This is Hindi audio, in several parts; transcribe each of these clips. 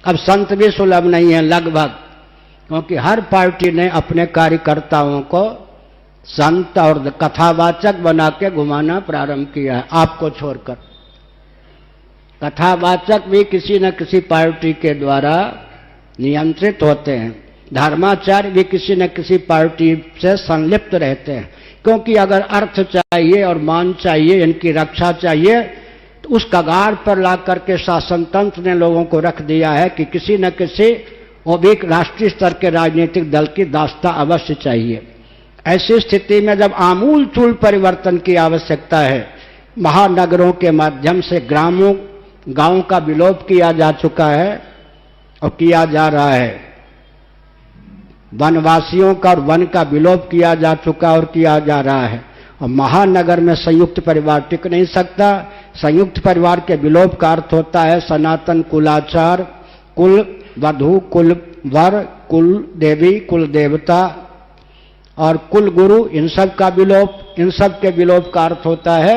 अब संत भी सुलभ नहीं है लगभग, क्योंकि हर पार्टी ने अपने कार्यकर्ताओं को संत और कथावाचक बना के घुमाना प्रारंभ किया है, आपको छोड़कर। कथावाचक भी किसी न किसी पार्टी के द्वारा नियंत्रित होते हैं, धर्माचार्य भी किसी न किसी पार्टी से संलिप्त रहते हैं, क्योंकि अगर अर्थ चाहिए और मान चाहिए, इनकी रक्षा चाहिए, तो उस कगार पर ला करके शासन तंत्र ने लोगों को रख दिया है कि किसी न किसी वो भी राष्ट्रीय स्तर के राजनीतिक दल की दास्ता अवश्य चाहिए। ऐसी स्थिति में जब आमूल चूल परिवर्तन की आवश्यकता है, महानगरों के माध्यम से गांवों का विलोप किया जा चुका है और किया जा रहा है, वनवासियों का और वन का विलोप किया जा चुका और किया जा रहा है, और महानगर में संयुक्त परिवार टिक नहीं सकता। संयुक्त परिवार के विलोप का अर्थ होता है सनातन कुलाचार, कुल वधु, कुल वर, कुल देवी, कुल देवता और कुल गुरु, इन सब का विलोप। इन सब के विलोप का अर्थ होता है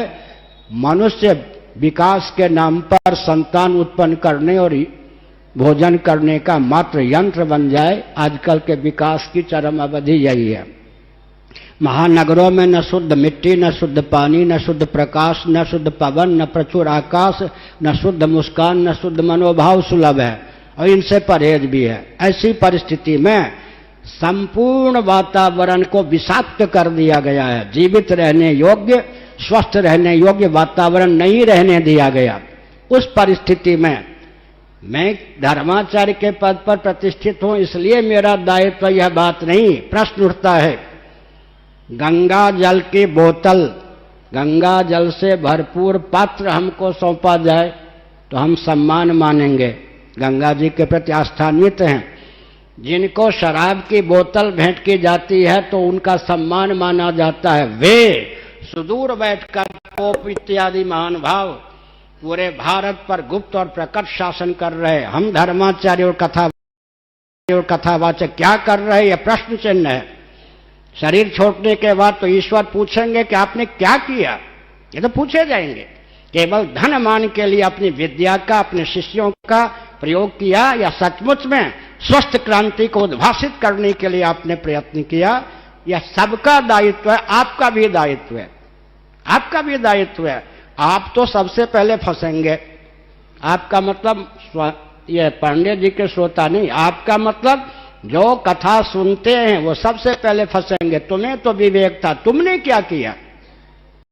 मनुष्य विकास के नाम पर संतान उत्पन्न करने और भोजन करने का मात्र यंत्र बन जाए। आजकल के विकास की चरम अवधि यही है। महानगरों में न शुद्ध मिट्टी, न शुद्ध पानी, न शुद्ध प्रकाश, न शुद्ध पवन, न प्रचुर आकाश, न शुद्ध मुस्कान, न शुद्ध मनोभाव सुलभ है, और इनसे परहेज भी है। ऐसी परिस्थिति में संपूर्ण वातावरण को विषाक्त कर दिया गया है। जीवित रहने योग्य, स्वस्थ रहने योग्य वातावरण नहीं रहने दिया गया। उस परिस्थिति में मैं धर्माचार्य के पद पर प्रतिष्ठित हूं, इसलिए मेरा दायित्व यह बात नहीं। प्रश्न उठता है, गंगा जल की बोतल, गंगा जल से भरपूर पात्र हमको सौंपा जाए तो हम सम्मान मानेंगे, गंगा जी के प्रति आस्थान्वित हैं। जिनको शराब की बोतल भेंट की जाती है तो उनका सम्मान माना जाता है। वे सुदूर बैठकर पोप इत्यादि महान भाव पूरे भारत पर गुप्त और प्रकट शासन कर रहे। हम धर्माचार्य और कथावाचक क्या कर रहे हैं, यह प्रश्न चिन्ह है। शरीर छोड़ने के बाद तो ईश्वर पूछेंगे कि आपने क्या किया, ये तो पूछे जाएंगे। केवल धन मान के लिए अपनी विद्या का, अपने शिष्यों का प्रयोग किया, या सचमुच में स्वस्थ क्रांति को उद्भासित करने के लिए आपने प्रयत्न किया, यह सबका दायित्व है। आपका भी दायित्व है, आपका भी दायित्व है। आप तो सबसे पहले फंसेंगे। आपका मतलब ये पांडे जी के श्रोता नहीं, आपका मतलब जो कथा सुनते हैं वो सबसे पहले फंसेंगे। तुम्हें तो विवेक था, तुमने क्या किया?